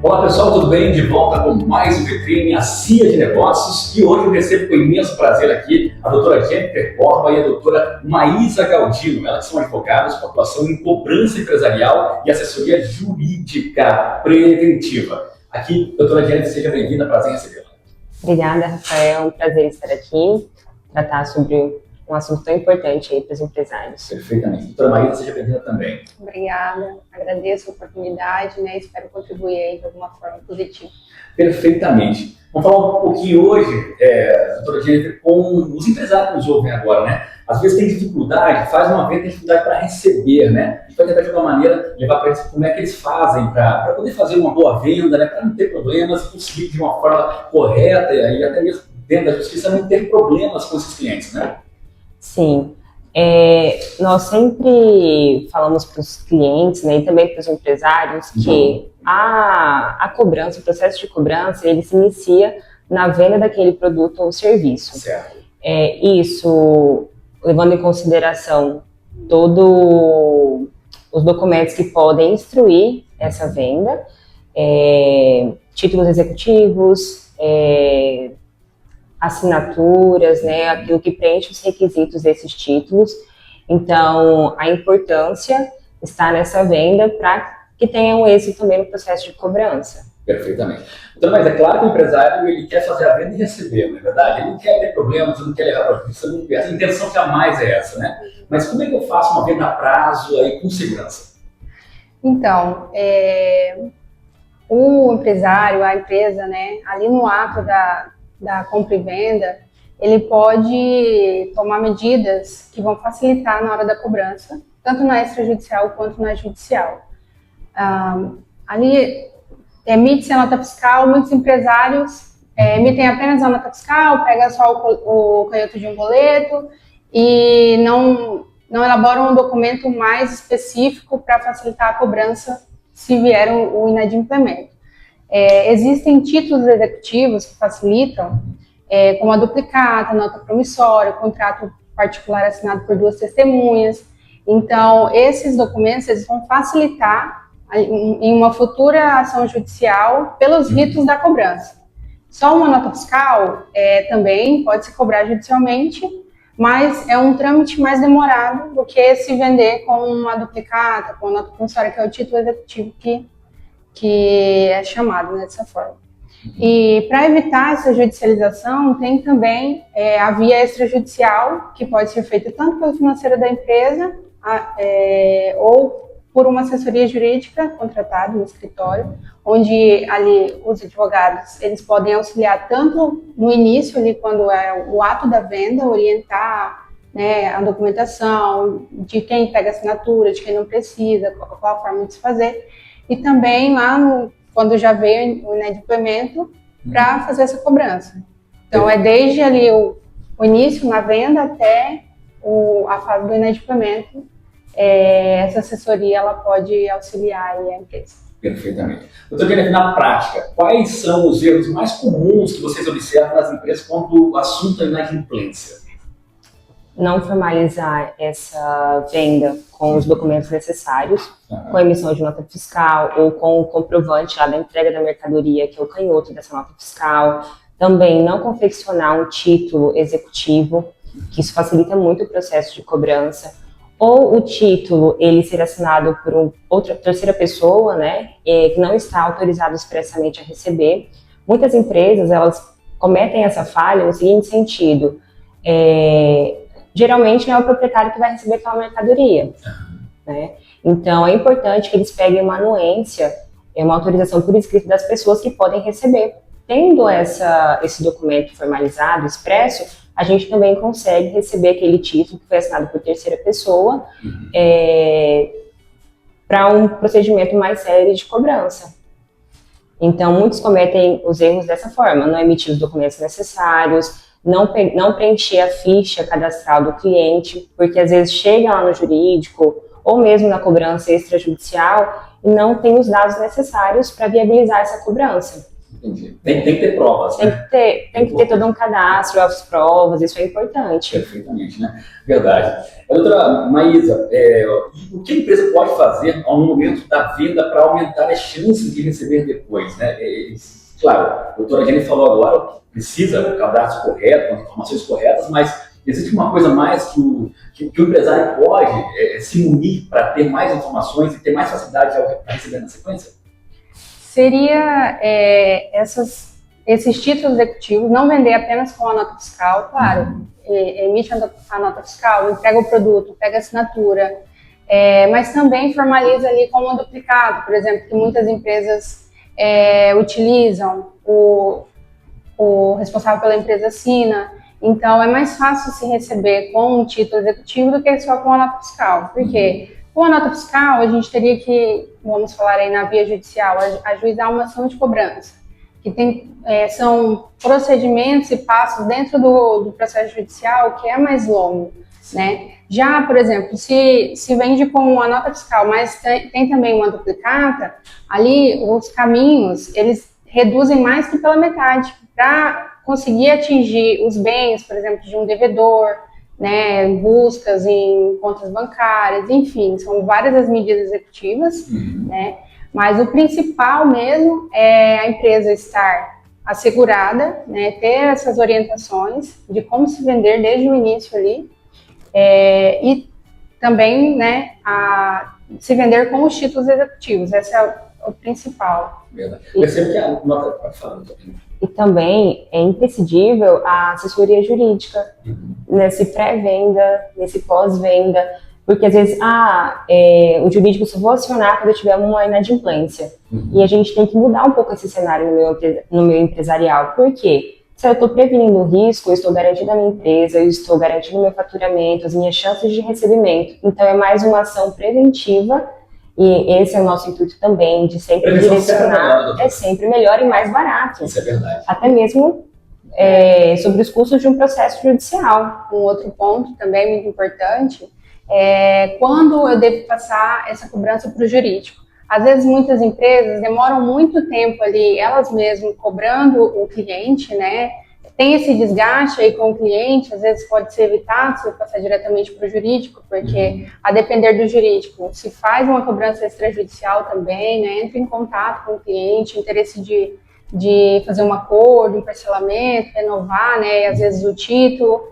Olá pessoal, tudo bem? De volta com mais um Vitrine, a CIA de Negócios, e hoje eu recebo com imenso prazer aqui a doutora Jennifer Borba e a doutora Maísa Galdino. Elas são advogadas com atuação em cobrança empresarial e assessoria jurídica preventiva. Aqui, doutora Jennifer, seja bem-vinda, prazer em recebê-la. Obrigada, Rafael, é um prazer estar aqui, tratar sobre um assunto tão importante aí para os empresários. Perfeitamente. Doutora Maísa, seja bem-vinda também. Obrigada, agradeço a oportunidade, espero contribuir aí de alguma forma positiva. Perfeitamente. Vamos falar um pouquinho hoje, doutora Jennifer, com os empresários que nos ouvem agora, né? Às vezes tem dificuldade, faz uma venda, tem dificuldade para receber, né? A gente vai tentar de alguma maneira levar para eles como é que eles fazem para poder fazer uma boa venda, né? Para não ter problemas, conseguir de uma forma correta e até mesmo dentro da justiça não ter problemas com esses clientes, né? Sim, nós sempre falamos para os clientes, né, e também para os empresários que a cobrança, o processo de cobrança, ele se inicia na venda daquele produto ou serviço. Certo. Isso levando em consideração todos os documentos que podem instruir essa venda, títulos executivos, assinaturas, né, aquilo que preenche os requisitos desses títulos. Então, a importância está nessa venda para que tenha um êxito também no processo de cobrança. Perfeitamente. Então, mas é claro que o empresário ele quer fazer a venda e receber, não é verdade? Ele não quer ter problemas, ele não quer levar para a justiça, a intenção jamais é essa, né? Mas como é que eu faço uma venda a prazo aí com segurança? Então, o empresário, a empresa, né, ali no ato da compra e venda, ele pode tomar medidas que vão facilitar na hora da cobrança, tanto na extrajudicial quanto na judicial. Ali emite-se a nota fiscal, muitos empresários emitem apenas a nota fiscal, pega só o canhoto de um boleto e não elaboram um documento mais específico para facilitar a cobrança se vier o inadimplemento. Existem títulos executivos que facilitam, como a duplicata, a nota promissória, o contrato particular assinado por duas testemunhas. Então, esses documentos eles vão facilitar em uma futura ação judicial pelos ritos da cobrança. Só uma nota fiscal também pode se cobrar judicialmente, mas é um trâmite mais demorado do que se vender com uma duplicata, com a nota promissória, que é o título executivo que é chamado dessa forma. E para evitar essa judicialização, tem também a via extrajudicial, que pode ser feita tanto pelo financeiro da empresa ou por uma assessoria jurídica contratada no escritório, onde ali os advogados eles podem auxiliar tanto no início, ali, quando é o ato da venda, orientar, né, a documentação, de quem pega a assinatura, de quem não precisa, qual a forma de se fazer, e também lá quando já veio o inadimplemento, para fazer essa cobrança. Então, desde ali o início na venda até a fase do inadimplemento, essa assessoria ela pode auxiliar aí a empresa. Perfeitamente. Doutor Jennifer, na prática, quais são os erros mais comuns que vocês observam nas empresas quando o assunto é inadimplência? Não formalizar essa venda com os documentos necessários, com a emissão de nota fiscal ou com o comprovante lá da entrega da mercadoria, que é o canhoto dessa nota fiscal. Também não confeccionar um título executivo, que isso facilita muito o processo de cobrança. Ou o título ele ser assinado por outra terceira pessoa, né, que não está autorizado expressamente a receber. Muitas empresas elas cometem essa falha no seguinte sentido: geralmente não é o proprietário que vai receber aquela mercadoria, né? Então é importante que eles peguem uma anuência, uma autorização por escrito das pessoas que podem receber. Tendo esse documento formalizado, expresso, a gente também consegue receber aquele título que foi assinado por terceira pessoa para um procedimento mais sério de cobrança. Então, muitos cometem os erros dessa forma: não emitir os documentos necessários, não preencher a ficha cadastral do cliente, porque às vezes chega lá no jurídico ou mesmo na cobrança extrajudicial e não tem os dados necessários para viabilizar essa cobrança. Entendi. Tem que ter provas, né? Tem que ter todo um cadastro, as provas, isso é importante. Perfeitamente, né? Verdade. Doutora Maísa, o que a empresa pode fazer no momento da venda para aumentar as chances de receber depois, né? Claro, a doutora Jenny falou agora que precisa do cadastro correto, com as informações corretas, mas existe uma coisa mais que o empresário pode se munir para ter mais informações e ter mais facilidade para receber na sequência? Seria esses títulos executivos, não vender apenas com a nota fiscal, claro, emite a nota fiscal, entrega o produto, pega a assinatura, mas também formaliza ali como um duplicado, por exemplo, que muitas empresas utilizam, o responsável pela empresa assina. Então, é mais fácil se receber com um título executivo do que só com a nota fiscal. Por quê? Com a nota fiscal, a gente teria que, vamos falar aí na via judicial, ajuizar uma ação de cobrança, que são procedimentos e passos dentro do processo judicial que é mais longo, né? Já, por exemplo, se vende com a nota fiscal, mas tem também uma duplicata, ali os caminhos, eles reduzem mais que pela metade, para conseguir atingir os bens, por exemplo, de um devedor, né, buscas em contas bancárias, enfim, são várias as medidas executivas, né, mas o principal mesmo é a empresa estar assegurada, né, ter essas orientações de como se vender desde o início ali, e também, né, se vender com os títulos executivos, esse é o principal. Verdade. Percebo que a nota pode falar também. E também é imprescindível a assessoria jurídica nesse pré-venda, nesse pós-venda, porque às vezes, o jurídico só vou acionar quando eu tiver uma inadimplência. E a gente tem que mudar um pouco esse cenário no meu empresarial. Por quê? Se eu estou prevenindo o risco, eu estou garantindo a minha empresa, eu estou garantindo o meu faturamento, as minhas chances de recebimento. Então é mais uma ação preventiva. E esse é o nosso intuito também, de sempre direcionar, é sempre melhor e mais barato. Isso é verdade. Até mesmo sobre os custos de um processo judicial. Um outro ponto também muito importante é quando eu devo passar essa cobrança para o jurídico. Às vezes muitas empresas demoram muito tempo ali, elas mesmas cobrando o cliente, né? Tem esse desgaste aí com o cliente, às vezes pode ser evitado se eu passar diretamente para o jurídico, porque a depender do jurídico, se faz uma cobrança extrajudicial também, né, entra em contato com o cliente, interesse de fazer um acordo, um parcelamento, renovar, né, e às vezes o título,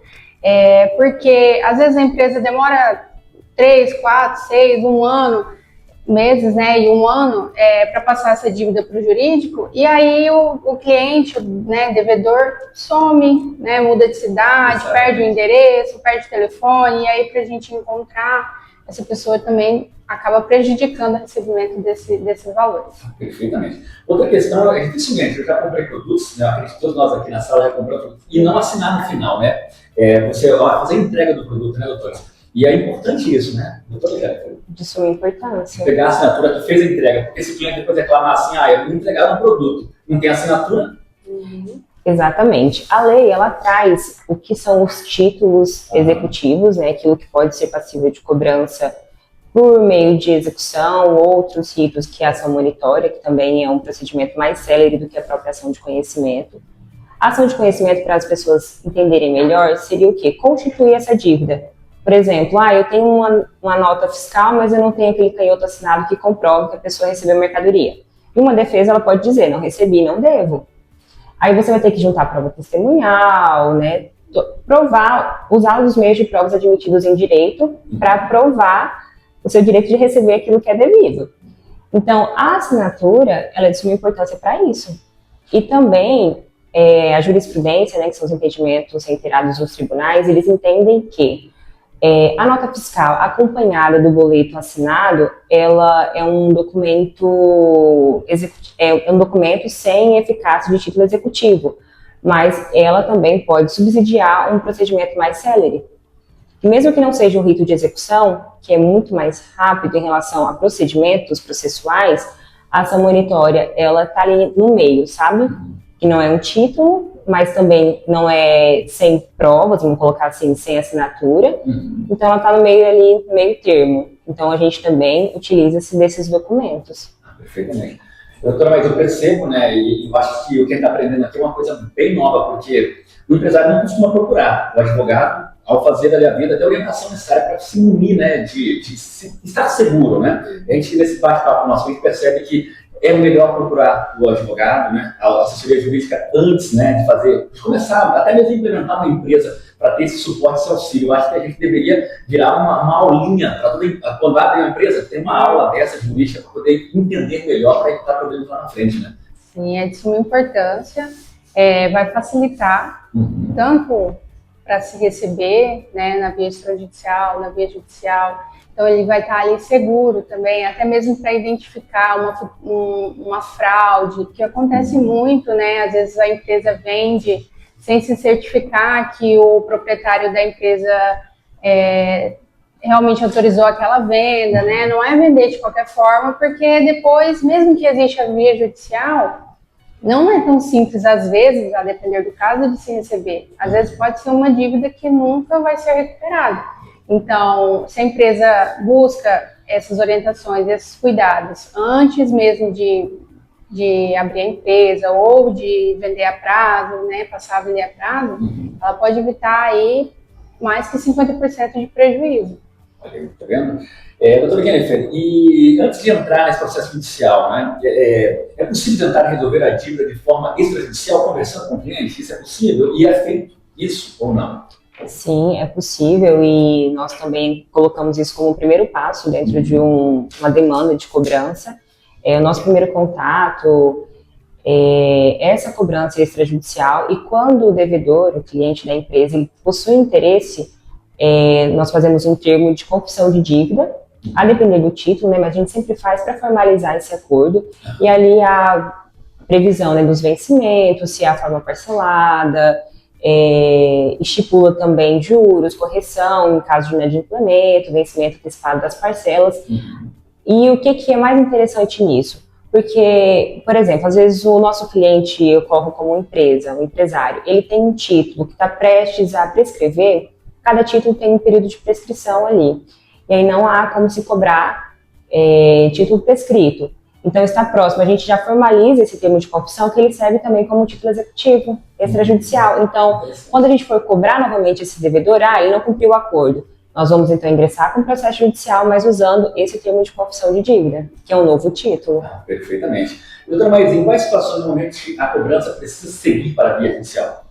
porque às vezes a empresa demora 3, 4, 6, um ano, meses, né, e um ano para passar essa dívida para o jurídico, e aí o cliente, né, devedor, some, né, muda de cidade, perde o endereço, perde o telefone, e aí para a gente encontrar essa pessoa também acaba prejudicando o recebimento desses valores. Perfeitamente. Outra questão é dificilmente eu já comprei produtos, né, acredito que todos nós aqui na sala já compramos produtos, e não assinar no final, né, você fazer a entrega do produto, né, doutora? E é importante isso, né, doutora Jéssica? De suma importância. Pegar a assinatura que fez a entrega, porque se o cliente depois reclamar assim, eu não entregaram um produto, não tem assinatura. Exatamente. A lei, ela traz o que são os títulos executivos, né, aquilo que pode ser passível de cobrança por meio de execução, outros ritos que é a ação monitória, que também é um procedimento mais célere do que a própria ação de conhecimento. A ação de conhecimento, para as pessoas entenderem melhor, seria o quê? Constituir essa dívida. Por exemplo, eu tenho uma nota fiscal, mas eu não tenho aquele canhoto assinado que comprova que a pessoa recebeu mercadoria. E uma defesa, ela pode dizer, não recebi, não devo. Aí você vai ter que juntar prova testemunhal, né? Provar, usar os meios de provas admitidos em direito para provar o seu direito de receber aquilo que é devido. Então, a assinatura, ela é de suma importância para isso. E também, a jurisprudência, né, que são os entendimentos reiterados nos tribunais, eles entendem que a nota fiscal acompanhada do boleto assinado, ela é um documento sem eficácia de título executivo, mas ela também pode subsidiar um procedimento mais célere. E mesmo que não seja um rito de execução, que é muito mais rápido em relação a procedimentos processuais, a ação monitória, ela está ali no meio, sabe? Que não é um título, mas também não é sem provas, vamos colocar assim, sem assinatura. Então ela está no meio ali, meio termo. Então a gente também utiliza-se desses documentos. Perfeitamente. Doutora, mas eu percebo, né, e eu acho que o que a gente está aprendendo aqui é uma coisa bem nova, porque o empresário não costuma procurar o advogado ao fazer ali a vida, até a orientação necessária para se munir, né, de estar seguro, né? A gente, nesse bate-papo nosso, a gente percebe que é melhor procurar o advogado, né, a assessoria jurídica antes, né, de começar, até mesmo implementar uma empresa para ter esse suporte, esse auxílio. Eu acho que a gente deveria virar uma aulinha, quando abre uma empresa, ter uma aula dessa jurídica para poder entender melhor, para evitar problemas lá na frente, né? Sim, é de suma importância, vai facilitar tanto para se receber, né, na via extrajudicial, na via judicial. Então ele vai estar ali seguro também, até mesmo para identificar uma fraude, que acontece muito, né? Às vezes a empresa vende sem se certificar que o proprietário da empresa realmente autorizou aquela venda, né? Não é vender de qualquer forma, porque depois, mesmo que exista a via judicial, não é tão simples, às vezes, a depender do caso, de se receber. Às vezes pode ser uma dívida que nunca vai ser recuperada. Então, se a empresa busca essas orientações, esses cuidados, antes mesmo de abrir a empresa ou de vender a prazo, né, passar a vender a prazo, ela pode evitar aí mais que 50% de prejuízo. Tá vendo? Doutora Jennifer, e antes de entrar nesse processo judicial, né, é possível tentar resolver a dívida de forma extrajudicial conversando com o cliente? Isso é possível? E é feito isso ou não? Sim, é possível, e nós também colocamos isso como o primeiro passo dentro de uma demanda de cobrança. O nosso primeiro contato é essa cobrança extrajudicial, e quando o devedor, o cliente da empresa, ele possui interesse, nós fazemos um termo de confissão de dívida, a depender do título, né, mas a gente sempre faz para formalizar esse acordo, e ali a previsão, né, dos vencimentos, se é a forma parcelada, estipula também juros, correção em caso de inadimplemento, vencimento antecipado das parcelas. E o que é mais interessante nisso? Porque, por exemplo, às vezes o nosso cliente, eu coloco como empresa, um empresário, ele tem um título que está prestes a prescrever, cada título tem um período de prescrição ali. E aí não há como se cobrar título prescrito. Então está próximo, a gente já formaliza esse termo de confissão, que ele serve também como título executivo, extrajudicial. Então, quando a gente for cobrar novamente esse devedor, ele não cumpriu o acordo, nós vamos então ingressar com o processo judicial, mas usando esse termo de confissão de dívida, que é um novo título. Perfeitamente. Doutora, mas em quais situações, no momento, a cobrança precisa seguir para a via judicial?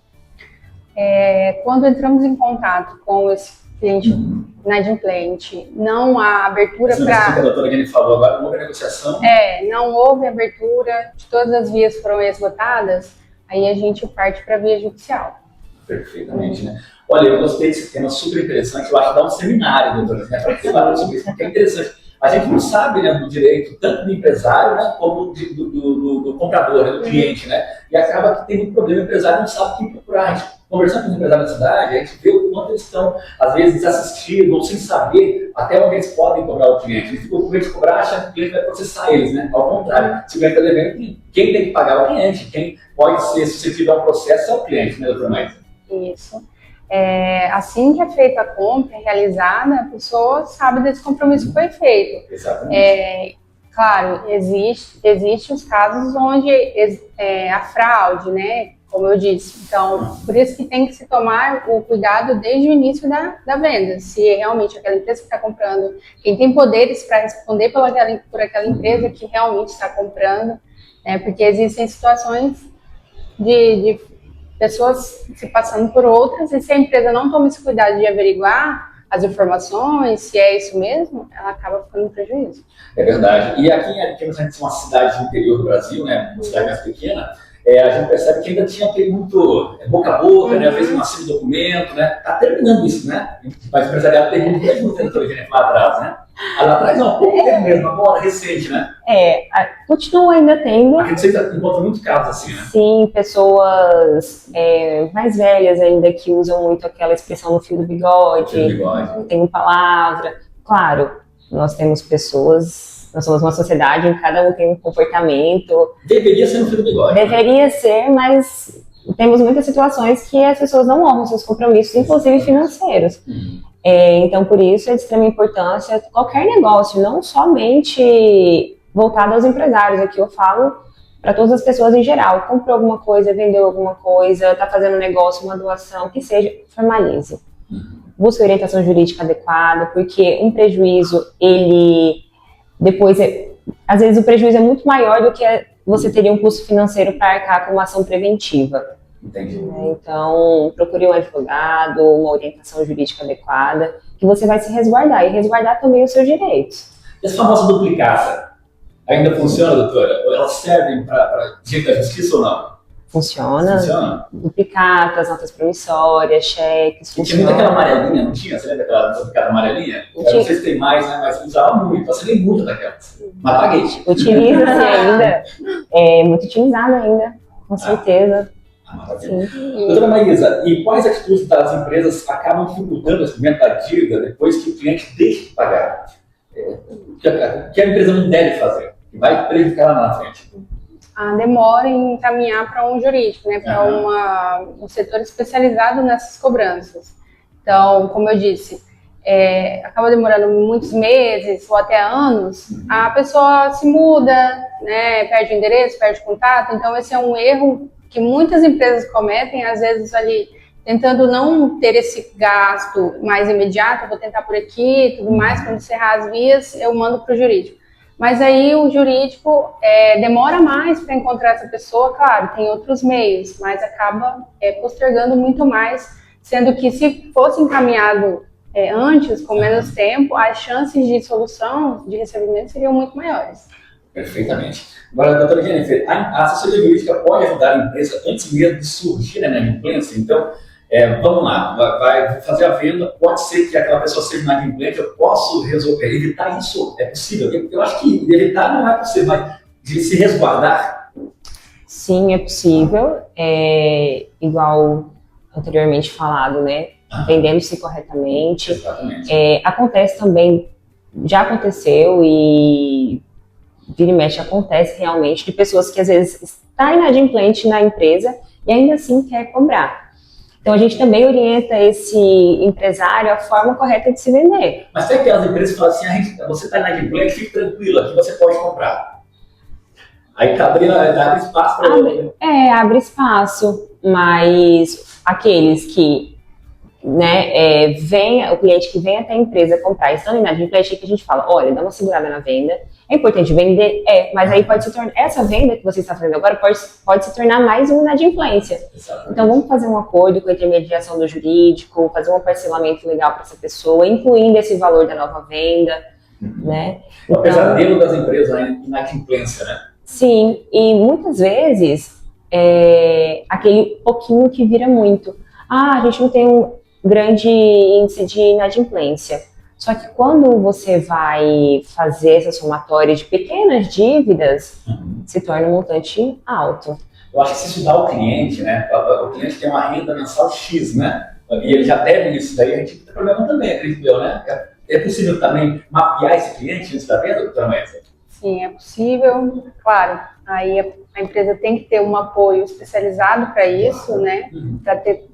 Quando entramos em contato com esse cliente inadimplente, não há abertura para... A doutora Jenny falou agora, não houve negociação? Não houve abertura, de todas as vias foram esgotadas, aí a gente parte para a via judicial. Perfeitamente, né? Olha, eu gostei desse tema, super interessante, eu acho que dá um seminário, doutora, né, para falar sobre isso, porque é interessante. A gente não sabe, né, do direito, tanto do empresário, né, como do comprador, né, do cliente, né? E acaba que tem muito problema, o empresário não sabe quem procurar. A gente, conversando com os empresários da cidade, a gente vê o quanto eles estão, às vezes, desassistidos ou sem saber até onde eles podem cobrar o cliente. Eles ficam com medo de cobrar, achando que o cliente vai processar eles, né? Ao contrário, se o cliente está devendo, quem tem que pagar é o cliente. Quem pode ser suscetível ao processo é o cliente, né, doutora Maísa? Isso. Assim que é feita a compra, realizada, a pessoa sabe desse compromisso que foi feito. Exatamente. Claro, existe os casos onde a fraude, né? Como eu disse. Então, por isso que tem que se tomar o cuidado desde o início da venda. Se realmente aquela empresa que está comprando, quem tem poderes para responder por aquela empresa que realmente está comprando, né? Porque existem situações de pessoas se passando por outras, e se a empresa não toma esse cuidado de averiguar as informações, se é isso mesmo, ela acaba ficando em prejuízo. É verdade. E aqui em Ariquemes, a gente tem uma cidade do interior do Brasil, né, uma cidade mais pequena, a gente percebe que ainda tinha aquele muito boca a boca, né, às vezes não assina o documento, né, tá terminando isso, né, mas o empresariado tem muito tempo lá atrás, né. Lá atrás não, pouco tempo mesmo, agora recente, né? Continua ainda tendo. Aqui você encontra muitos casos assim, né? Sim, pessoas mais velhas ainda que usam muito aquela expressão no fio do bigode. Tem palavra. Claro, nós temos pessoas, nós somos uma sociedade em que cada um tem um comportamento. Deveria ser no fio do bigode. Deveria ser, mas temos muitas situações que as pessoas não honram seus compromissos, inclusive financeiros. Então, por isso é de extrema importância qualquer negócio, não somente voltado aos empresários. Aqui eu falo para todas as pessoas em geral. Comprou alguma coisa, vendeu alguma coisa, está fazendo um negócio, uma doação, que seja, formalize. Busque orientação jurídica adequada, porque um prejuízo, ele depois, às vezes o prejuízo é muito maior do que você teria um custo financeiro para arcar com uma ação preventiva. Entendi. Então, procure um advogado, uma orientação jurídica adequada, que você vai se resguardar, e resguardar também os seus direitos. E as famosas duplicaças? Ainda funciona, doutora? Elas servem para direito da justiça ou não? Funciona. Funciona? Duplicatas, notas promissórias, cheques, E tinha muito aquela amarelinha, não tinha? Você lembra daquela duplicata amarelinha? Eu não sei se tem mais, né? Mas usava muito. Eu assinei muito daquelas. Mas paguei. Utiliza-se ainda. É muito utilizado ainda, com certeza. Sim. Doutora Maísa, e quais atitudes das empresas acabam dificultando o recebimento da dívida depois que o cliente deixa de pagar? O que a empresa não deve fazer? Que vai prejudicar lá na frente? A demora em encaminhar para um jurídico, né, para um setor especializado nessas cobranças. Então, como eu disse, acaba demorando muitos meses ou até anos, a pessoa se muda, né, perde o endereço, perde o contato. Então, esse é um erro que muitas empresas cometem, às vezes ali tentando não ter esse gasto mais imediato, vou tentar por aqui e tudo mais, quando encerrar as vias, eu mando para o jurídico. Mas aí o jurídico demora mais para encontrar essa pessoa, claro, tem outros meios, mas acaba postergando muito mais, sendo que se fosse encaminhado antes, com menos tempo, as chances de solução, de recebimento seriam muito maiores. Perfeitamente. Agora, doutora Jennifer, a assessoria jurídica pode ajudar a empresa antes mesmo de surgir na inadimplência? Então, vamos lá, vai fazer a venda, pode ser que aquela pessoa seja inadimplente, eu posso evitar isso? É possível? Eu acho que evitar não é possível, mas de se resguardar? Sim, é possível. Igual anteriormente falado, né? Vendendo-se corretamente. Exatamente. Acontece também, já aconteceu e vira e mexe acontece realmente de pessoas que às vezes está inadimplente na empresa e ainda assim quer cobrar. Então a gente também orienta esse empresário a forma correta de se vender. Mas tem aquelas empresas que falam assim, você está inadimplente, fique tranquilo, aqui você pode comprar. Aí abre espaço para ele. Abre espaço, mas aqueles que, né, o cliente que vem até a empresa comprar, estando inadimplente, que a gente fala, olha, dá uma segurada na venda, é importante vender, mas aí pode se tornar, essa venda que você está fazendo agora pode se tornar mais uma inadimplência. Exatamente. Então vamos fazer um acordo com a intermediação do jurídico, fazer um parcelamento legal para essa pessoa, incluindo esse valor da nova venda, né? O pesadelo das empresas, a inadimplência, né? Sim, e muitas vezes aquele pouquinho que vira muito. A gente não tem um grande índice de inadimplência. Só que quando você vai fazer essa somatória de pequenas dívidas, se torna um montante alto. Eu acho que se estudar o cliente, né? O cliente tem uma renda mensal X, né? E ele já deve isso, daí a gente tem problema também, acredito eu, né? É possível também mapear esse cliente antes da venda, doutora Maísa? Sim, é possível, claro. Aí a empresa tem que ter um apoio especializado para isso, né? Para ter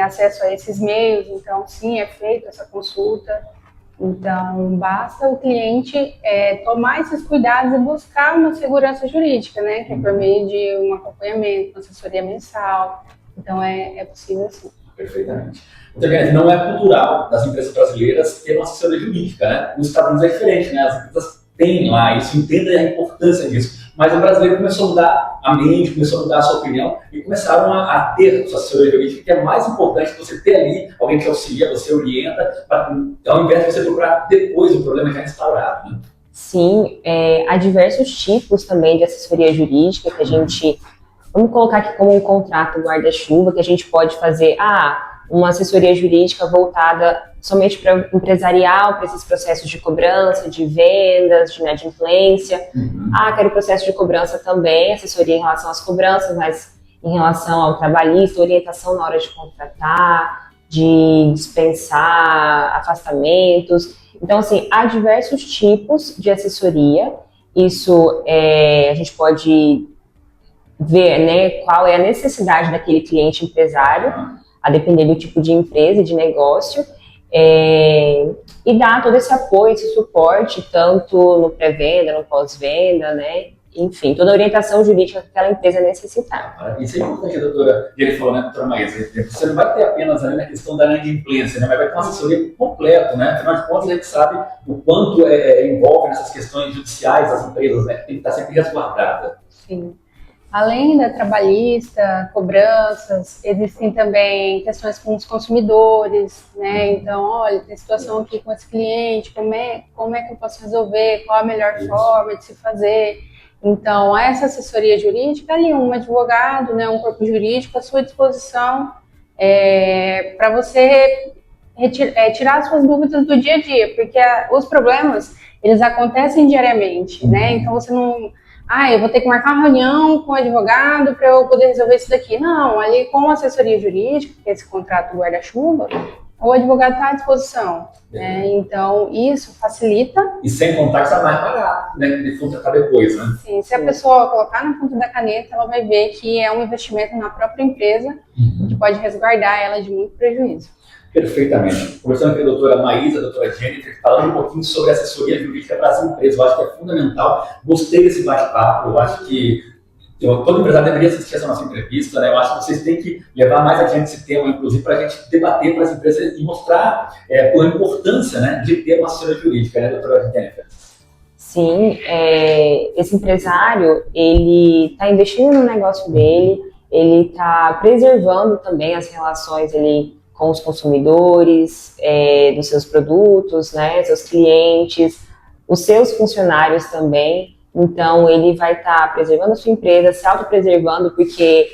acesso a esses meios. Então, sim, é feita essa consulta. Então, basta o cliente tomar esses cuidados e buscar uma segurança jurídica, né? Que é por meio de um acompanhamento, uma assessoria mensal. Então, é possível sim. Perfeitamente. Então, não é cultural das empresas brasileiras ter uma assessoria jurídica, né? Nos Estados Unidos é diferente, né? As empresas têm lá isso, entendem a importância disso. Mas o brasileiro começou a mudar a mente, começou a mudar a sua opinião e começaram a ter sua assessoria jurídica, que é mais importante você ter ali alguém que auxilia, você orienta, ao invés de você procurar depois o problema já instaurado, né? Sim, há diversos tipos também de assessoria jurídica que a gente, vamos colocar aqui como um contrato guarda-chuva, que a gente pode fazer, uma assessoria jurídica voltada somente para o empresarial, para esses processos de cobrança, de vendas, de inadimplência. Quero processo de cobrança também, assessoria em relação às cobranças, mas em relação ao trabalhista, orientação na hora de contratar, de dispensar afastamentos. Então, assim, há diversos tipos de assessoria. Isso a gente pode ver, né, qual é a necessidade daquele cliente empresário, a depender do tipo de empresa e de negócio. e dar todo esse apoio, esse suporte, tanto no pré-venda, no pós-venda, né? Enfim, toda a orientação jurídica que aquela empresa necessitar. Isso é importante, a doutora Jenny falou, né, doutora Maísa? Você não vai ter apenas ali na questão da inadimplência, né, mas vai ter uma assessoria completa, né? Afinal de contas, a gente sabe o quanto envolve nessas questões judiciais das empresas, né? Que tem que estar sempre resguardada. Sim. Além da trabalhista, cobranças, existem também questões com os consumidores, né? Então, olha, tem situação aqui com esse cliente, como é que eu posso resolver, qual a melhor forma de se fazer. Então, essa assessoria jurídica, ali um advogado, né, um corpo jurídico à sua disposição para você tirar suas dúvidas do dia a dia, porque os problemas, eles acontecem diariamente, né? Então, você não... eu vou ter que marcar uma reunião com o advogado para eu poder resolver isso daqui. Não, ali com a assessoria jurídica, que é esse contrato do guarda-chuva, o advogado está à disposição. Né? Então, isso facilita. E sem contar que está mais barato, né? De contratar depois, né? Sim, se a pessoa colocar na ponta da caneta, ela vai ver que é um investimento na própria empresa, que pode resguardar ela de muito prejuízo. Perfeitamente. Conversando com a doutora Maísa, a doutora Jennifer, falando um pouquinho sobre assessoria jurídica para as empresas. Eu acho que é fundamental. Gostei desse bate-papo. Eu acho que todo empresário deveria assistir essa nossa entrevista, né? Eu acho que vocês têm que levar mais adiante esse tema, inclusive, para a gente debater para as empresas e mostrar a importância, né, de ter uma assessoria jurídica, né, doutora Jennifer? Sim, esse empresário, ele está investindo no negócio dele, ele está preservando também as relações com os consumidores, dos seus produtos, né, seus clientes, os seus funcionários também. Então, ele vai estar preservando a sua empresa, se autopreservando, porque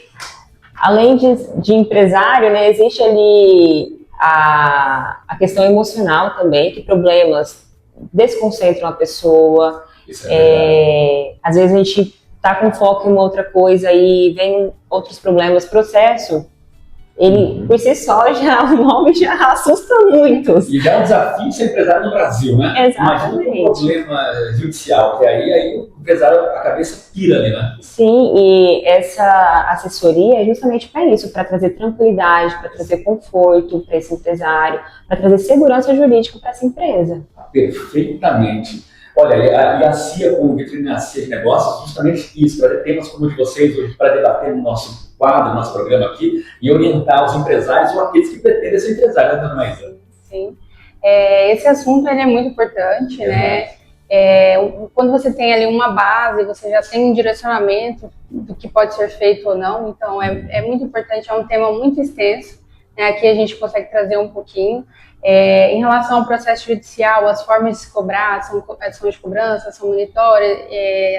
além de empresário, né, existe ali a questão emocional também, que problemas desconcentram a pessoa. Isso é às vezes a gente está com foco em uma outra coisa e vem outros problemas, processo. Ele, por si só, o nome já assusta muito. E já é um desafio ser empresário no Brasil, né? Exatamente. Imagina um problema judicial, que aí o empresário, a cabeça pira ali, né? Sim, e essa assessoria é justamente para isso, para trazer tranquilidade, para trazer conforto para esse empresário, para trazer segurança jurídica para essa empresa. Perfeitamente. Olha, e a CIA, como Vitrine CIA de Negócios, justamente isso, trazer temas como o de vocês hoje para debater no nosso quadro, no nosso programa aqui, e orientar os empresários ou aqueles que pretendem ser empresários, né, dona Maísa? Sim. Esse assunto ele é muito importante, né? Quando você tem ali uma base, você já tem um direcionamento do que pode ser feito ou não, então é muito importante, é um tema muito extenso, né? Aqui a gente consegue trazer um pouquinho. Em relação ao processo judicial, as formas de se cobrar, ação de cobrança, ação monitória,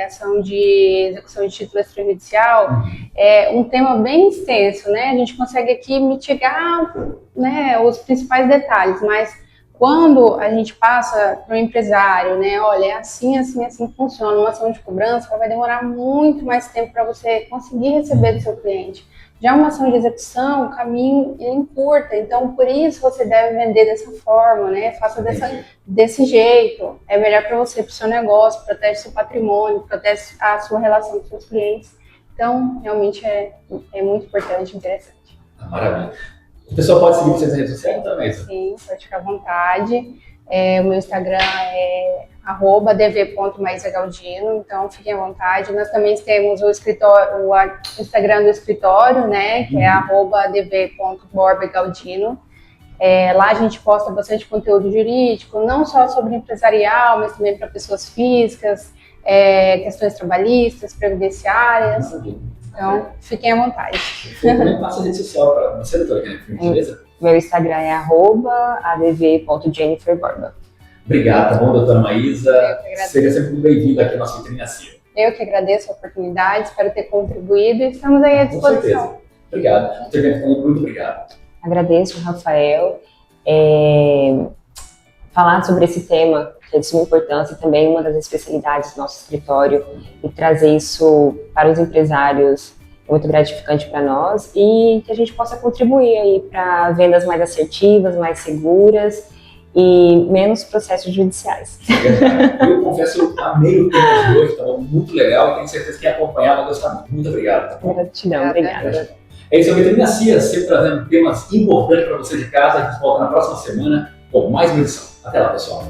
ação de execução de título extrajudicial, é um tema bem extenso, né? A gente consegue aqui mitigar, né, os principais detalhes, mas quando a gente passa para o empresário, né, olha, é assim, assim, assim que funciona uma ação de cobrança, vai demorar muito mais tempo para você conseguir receber do seu cliente. Já uma ação de execução, o caminho é encurta, então por isso você deve vender dessa forma, né? Faça desse jeito. É melhor para você, para o seu negócio, protege seu patrimônio, protege a sua relação com seus clientes. Então, realmente é muito importante e interessante. Maravilha. O pessoal pode seguir vocês nas redes sociais também? Sim, pode ficar à vontade. O meu Instagram é @dv.maisagaldino, então fiquem à vontade. Nós também temos o Instagram do escritório, né, que é @dv.borbegaldino. Lá a gente posta bastante conteúdo jurídico, não só sobre empresarial, mas também para pessoas físicas, questões trabalhistas, previdenciárias. Então, fiquem à vontade. Também passa a rede social para você, doutora Jennifer, beleza? Meu Instagram é @adv.jenniferborba. Obrigado, tá bom, doutora Maísa? Seja sempre muito bem-vinda aqui à nossa Vitrine CIA. Eu que agradeço a oportunidade, espero ter contribuído e estamos aí à disposição. Com certeza. Obrigado. Doutora Jennifer, muito obrigado. Agradeço, Rafael. Falar sobre esse tema, que é de suma importância e também uma das especialidades do nosso escritório, e trazer isso para os empresários é muito gratificante para nós e que a gente possa contribuir aí para vendas mais assertivas, mais seguras e menos processos judiciais. Eu confesso, eu amei o tema de hoje, estava muito legal e tenho certeza que quem acompanhar vai gostar muito. Muito obrigado. Gratidão, obrigada. É isso, a Vitrine CIA, sempre trazendo temas importantes para você de casa. A gente volta na próxima semana com mais uma edição. Até lá, pessoal!